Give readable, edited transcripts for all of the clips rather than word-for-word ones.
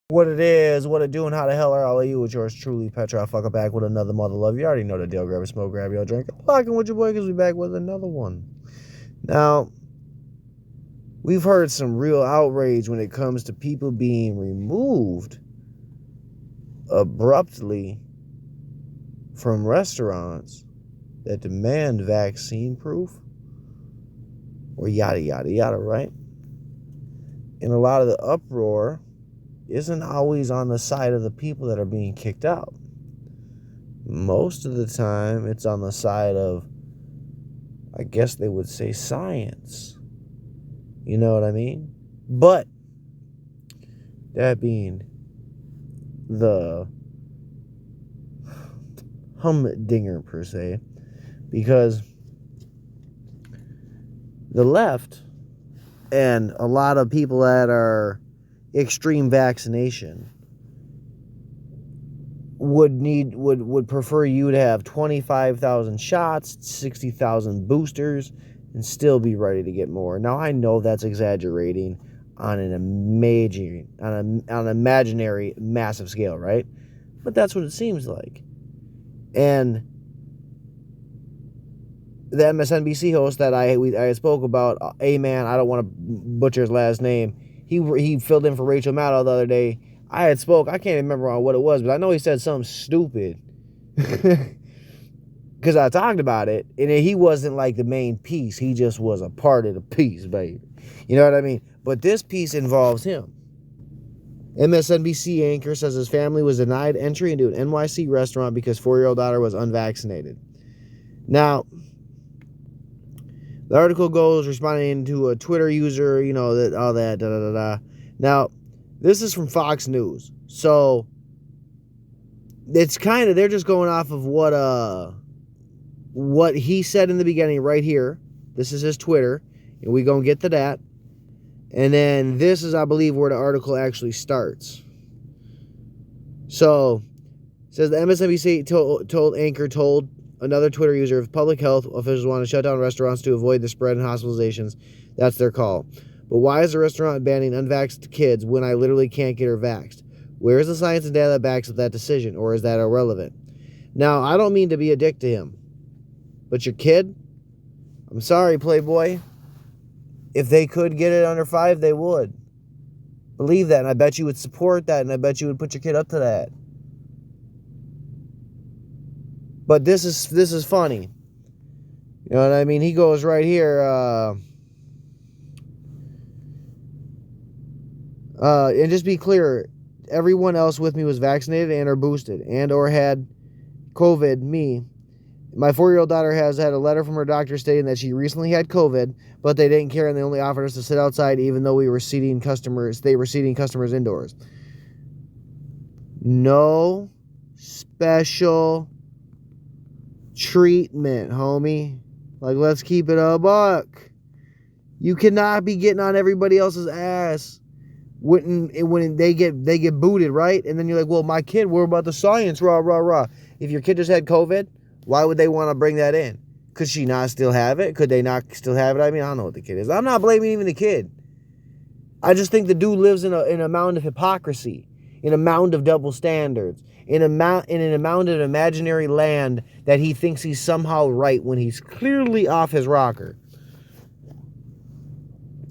What it is, what it doing, how the hell are all of you? It's yours truly, Petra. Fucker back with another mother love. You already know the deal. Grab a smoke, grab your drink. I'm rocking with your boy because we back with another one. Now, we've heard some real outrage when it comes to people being removed abruptly from restaurants that demand vaccine proof or yada, yada, yada, right? And a lot of the uproar isn't always on the side of the people that are being kicked out. Most of the time, it's on the side of, I guess they would say, science. You know what I mean? But that being the humdinger, per se, because the left and a lot of people that are extreme vaccination would prefer you to have 25,000 shots, 60,000 boosters, and still be ready to get more. Now I know that's exaggerating on an imaginary massive scale, right? But that's what it seems like. And the MSNBC host that I spoke about, man, I don't want to butcher his last name. He filled in for Rachel Maddow the other day. I can't remember on what it was, but I know he said something stupid. Because I talked about it, and he wasn't like the main piece. He just was a part of the piece, baby. You know what I mean? But this piece involves him. MSNBC anchor says his family was denied entry into an NYC restaurant because 4-year-old daughter was unvaccinated. Now, the article goes responding to a Twitter user, all that, da-da-da-da. Now, this is from Fox News. So, it's kind of, they're just going off of what he said in the beginning right here. This is his Twitter, and we're going to get to that. And then this is, I believe, where the article actually starts. So, it says the MSNBC told another Twitter user, if public health officials want to shut down restaurants to avoid the spread and hospitalizations, that's their call. But why is the restaurant banning unvaxxed kids when I literally can't get her vaxxed? Where is the science and data that backs up that decision, or is that irrelevant? Now, I don't mean to be a dick to him, but your kid, I'm sorry, Playboy. If they could get it under 5, they would. Believe that, and I bet you would support that, and I bet you would put your kid up to that. But this is funny. You know what I mean? He goes right here, and just be clear, everyone else with me was vaccinated and or boosted and or had COVID. Me, my 4-year-old daughter has had a letter from her doctor stating that she recently had COVID, but they didn't care and they only offered us to sit outside even though they were seating customers indoors. No special treatment, homie. Like, let's keep it a buck. You cannot be getting on everybody else's ass when they get booted, right? And then you're like, well, my kid, we're about the science, rah, rah, rah. If your kid just had COVID, why would they want to bring that in? Could she not still have it? Could they not still have it? I mean, I don't know what the kid is. I'm not blaming even the kid. I just think the dude lives in a mound of hypocrisy, in a mound of double standards, in an amount of imaginary land that he thinks he's somehow right when he's clearly off his rocker.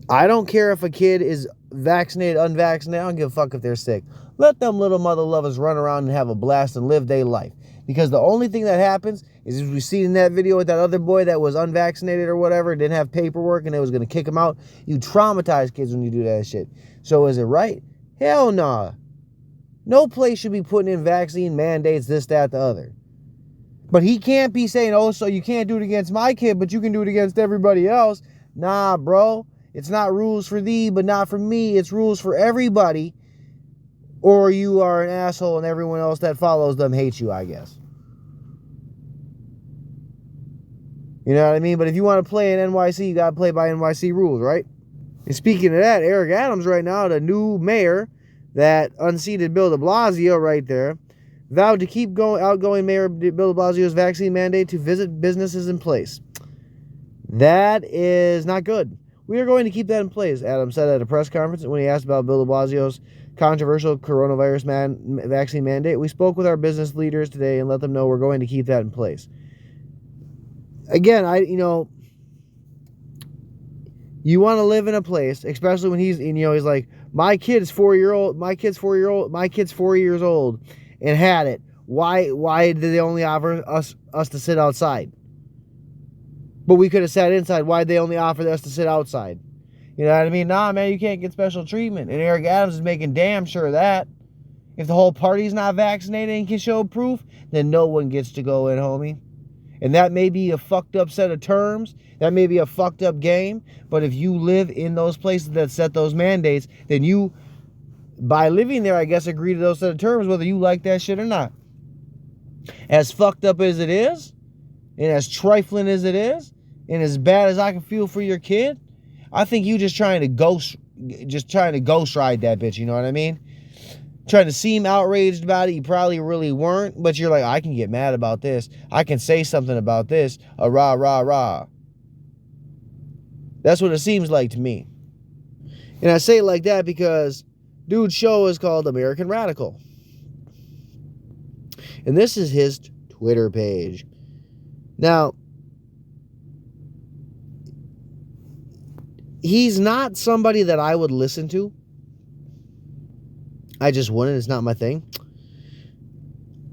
I don't care if a kid is vaccinated, unvaccinated. I don't give a fuck if they're sick. Let them little mother lovers run around and have a blast and live their life. Because the only thing that happens is, as we see in that video with that other boy that was unvaccinated or whatever, didn't have paperwork, and it was going to kick him out. You traumatize kids when you do that shit. So is it right? Hell nah. No place should be putting in vaccine mandates, this, that, the other. But he can't be saying, oh, so you can't do it against my kid, but you can do it against everybody else. Nah, bro. It's not rules for thee, but not for me. It's rules for everybody. Or you are an asshole and everyone else that follows them hates you, I guess. You know what I mean? But if you want to play in NYC, you got to play by NYC rules, right? And speaking of that, Eric Adams right now, the new mayor that unseated Bill de Blasio right there, vowed to keep outgoing Mayor Bill de Blasio's vaccine mandate to visit businesses in place. That is not good. We are going to keep that in place, Adams said at a press conference when he asked about Bill de Blasio's controversial coronavirus vaccine mandate. We spoke with our business leaders today and let them know we're going to keep that in place. Again, you want to live in a place, especially when he's like, my kid's 4 years old and had it. Why did they only offer us to sit outside? But we could have sat inside. Why'd they only offer us to sit outside? You know what I mean? Nah, man, you can't get special treatment. And Eric Adams is making damn sure of that. If the whole party's not vaccinated and can show proof, then no one gets to go in, homie. And that may be a fucked up set of terms. That may be a fucked up game. But if you live in those places that set those mandates, then you, by living there, I guess, agree to those set of terms, whether you like that shit or not. As fucked up as it is, and as trifling as it is, and as bad as I can feel for your kid, I think you just trying to ghost ride that bitch, you know what I mean? Trying to seem outraged about it, you probably really weren't, but you're like, I can get mad about this. I can say something about this. Rah, rah, rah. That's what it seems like to me. And I say it like that because dude's show is called American Radical. And this is his Twitter page. Now, he's not somebody that I would listen to. I just wouldn't. It's not my thing.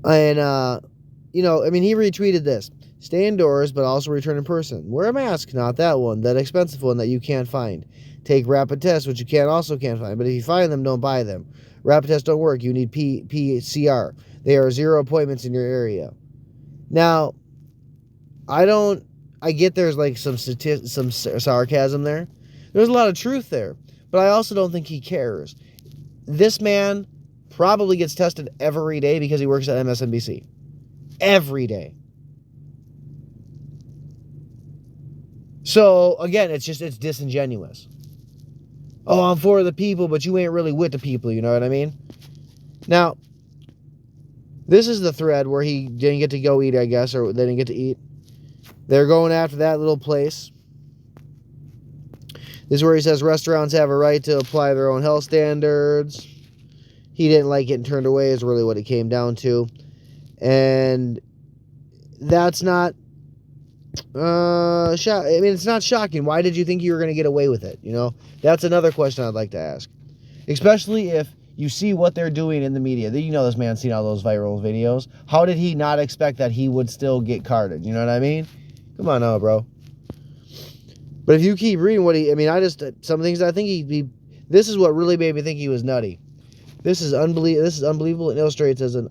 And, he retweeted this. Stay indoors, but also return in person. Wear a mask, not that one. That expensive one that you can't find. Take rapid tests, which you also can't find. But if you find them, don't buy them. Rapid tests don't work. You need PCR. There are 0 appointments in your area. Now, I get there's like some sarcasm there. There's a lot of truth there. But I also don't think he cares. This man probably gets tested every day because he works at MSNBC. Every day. So, again, it's disingenuous. Oh, I'm for the people, but you ain't really with the people, you know what I mean? Now, this is the thread where he didn't get to go eat, I guess, or they didn't get to eat. They're going after that little place. This is where he says restaurants have a right to apply their own health standards. He didn't like getting turned away is really what it came down to. And that's not... it's not shocking. Why did you think you were going to get away with it? That's another question I'd like to ask. Especially if you see what they're doing in the media. This man's seen all those viral videos. How did he not expect that he would still get carded? You know what I mean? Come on now, bro. But if you keep reading some things I think this is what really made me think he was nutty. This is unbelievable. It illustrates as an,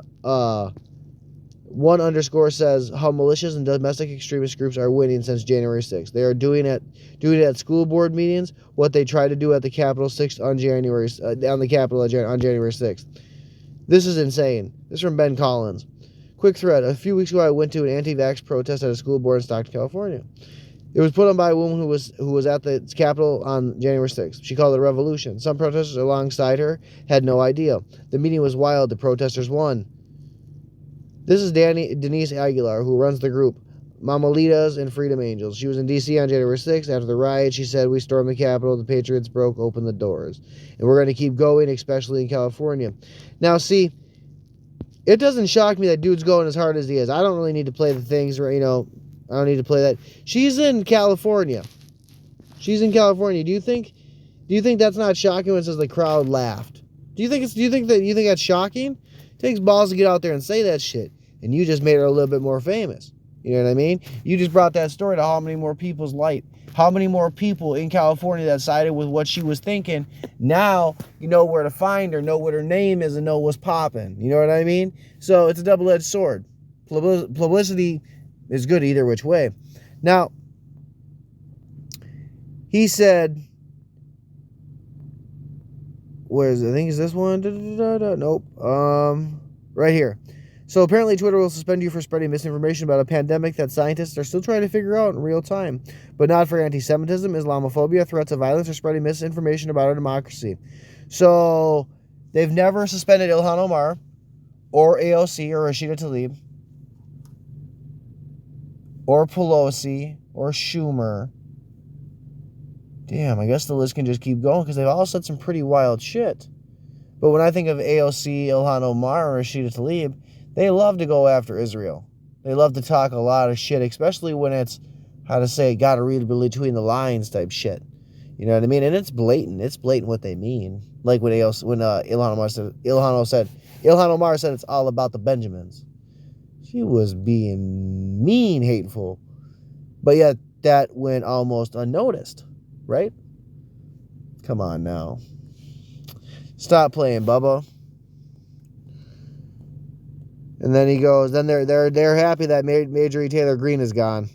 one underscore says how malicious and domestic extremist groups are winning since January 6th. They are doing it at school board meetings, what they tried to do at the Capitol 6th on January 6th. This is insane. This is from Ben Collins. Quick thread. A few weeks ago, I went to an anti-vax protest at a school board in Stockton, California. It was put on by a woman who was at the Capitol on January 6th. She called it a revolution. Some protesters alongside her had no idea. The meeting was wild. The protesters won. This is Denise Aguilar, who runs the group Mamalitas and Freedom Angels. She was in D.C. on January 6th. After the riot, she said, we stormed the Capitol. The Patriots broke open the doors. And we're going to keep going, especially in California. Now, see, it doesn't shock me that dude's going as hard as he is. I don't really need to play the things where, I don't need to play that. She's in California. Do you think that's not shocking when it says the crowd laughed? Do you think that's shocking? It takes balls to get out there and say that shit. And you just made her a little bit more famous. You know what I mean? You just brought that story to how many more people's light. How many more people in California that sided with what she was thinking. Now you know where to find her, know what her name is, and know what's popping. You know what I mean? So it's a double-edged sword. Publicity is good either which way. Now, he said, where's I think is this one? Nope. Right here. So apparently Twitter will suspend you for spreading misinformation about a pandemic that scientists are still trying to figure out in real time, but not for anti-Semitism, Islamophobia, threats of violence, or spreading misinformation about our democracy. So they've never suspended Ilhan Omar or AOC or Rashida Tlaib or Pelosi or Schumer. Damn, I guess the list can just keep going because they've all said some pretty wild shit. But when I think of AOC, Ilhan Omar, or Rashida Tlaib, they love to go after Israel. They love to talk a lot of shit, especially when it's, how to say, gotta read between the lines type shit. You know what I mean? And it's blatant. It's blatant what they mean. Like when Ilhan Omar said it's all about the Benjamins. She was being mean, hateful. But yet that went almost unnoticed, right? Come on now. Stop playing, Bubba. And then he goes, then they're happy that Marjorie Taylor Greene is gone.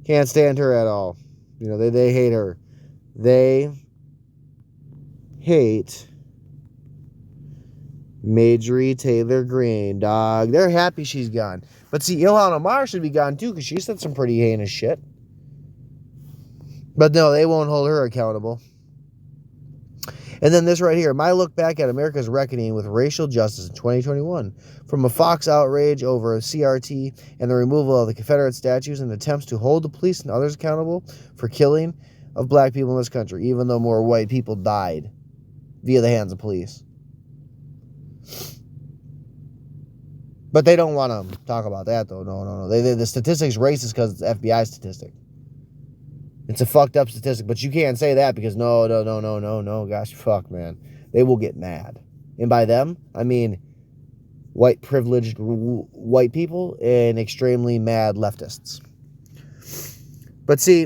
Can't stand her at all. You know, they hate her. They hate Marjorie Taylor Greene, dog. They're happy she's gone. But see, Ilhan Omar should be gone too, because she said some pretty heinous shit. But no, they won't hold her accountable. And then this right here, my look back at America's reckoning with racial justice in 2021. From a Fox outrage over CRT and the removal of the Confederate statues and attempts to hold the police and others accountable for killing of black people in this country, even though more white people died via the hands of police. But they don't want to talk about that, though. No. The statistic's racist because it's an FBI statistic. It's a fucked up statistic, but you can't say that because no, gosh, fuck, man. They will get mad. And by them, I mean white privileged white people and extremely mad leftists. But see,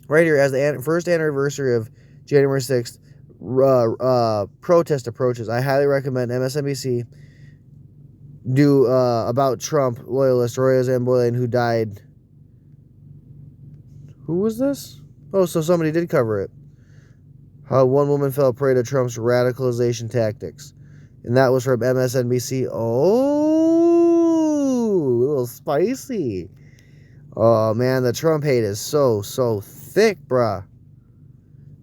right here, as the first anniversary of January 6th protest approaches, I highly recommend MSNBC do about Trump loyalist Roya Zamboylan, who died. Who was this? Oh, so somebody did cover it. How one woman fell prey to Trump's radicalization tactics. And that was from MSNBC. Oh, a little spicy. Oh, man, the Trump hate is so thick, bruh.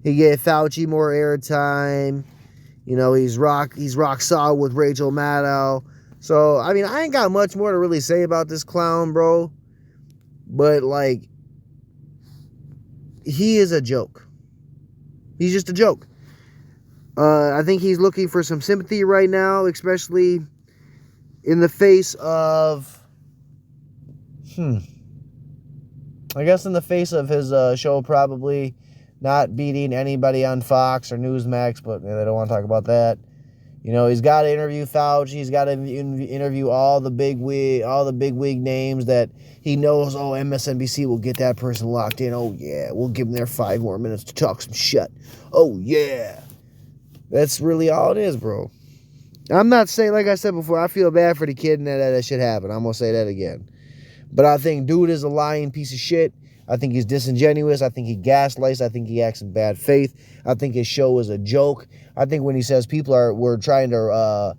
He gave Fauci more airtime. You know, he's rock solid with Rachel Maddow. So, I mean, I ain't got much more to really say about this clown, bro. But, like, he is a joke. He's just a joke. I think he's looking for some sympathy right now, especially in the face of, I guess in the face of his show probably not beating anybody on Fox or Newsmax, but they don't want to talk about that. You know, he's got to interview Fauci. He's got to interview all the big wig names that he knows. Oh, MSNBC will get that person locked in. Oh yeah, we'll give them their 5 more minutes to talk some shit. Oh yeah, that's really all it is, bro. I'm not saying, like I said before, I feel bad for the kid and that shit happened. I'm gonna say that again. But I think dude is a lying piece of shit. I think he's disingenuous. I think he gaslights. I think he acts in bad faith. I think his show is a joke. I think when he says people were trying to,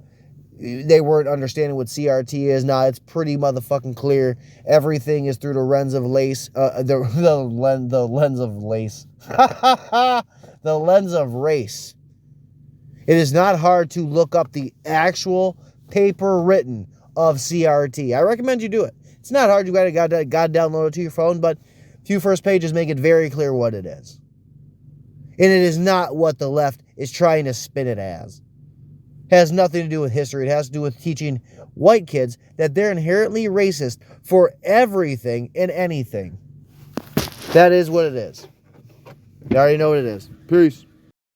they weren't understanding what CRT is. Nah, it's pretty motherfucking clear. Everything is through the lens of lace. The lens of lace. The lens of race. It is not hard to look up the actual paper written of CRT. I recommend you do it. It's not hard. You got to download it to your phone, but a few first pages make it very clear what it is. And it is not what the left is trying to spin it as. It has nothing to do with history. It has to do with teaching white kids that they're inherently racist for everything and anything. That is what it is. You already know what it is. Peace.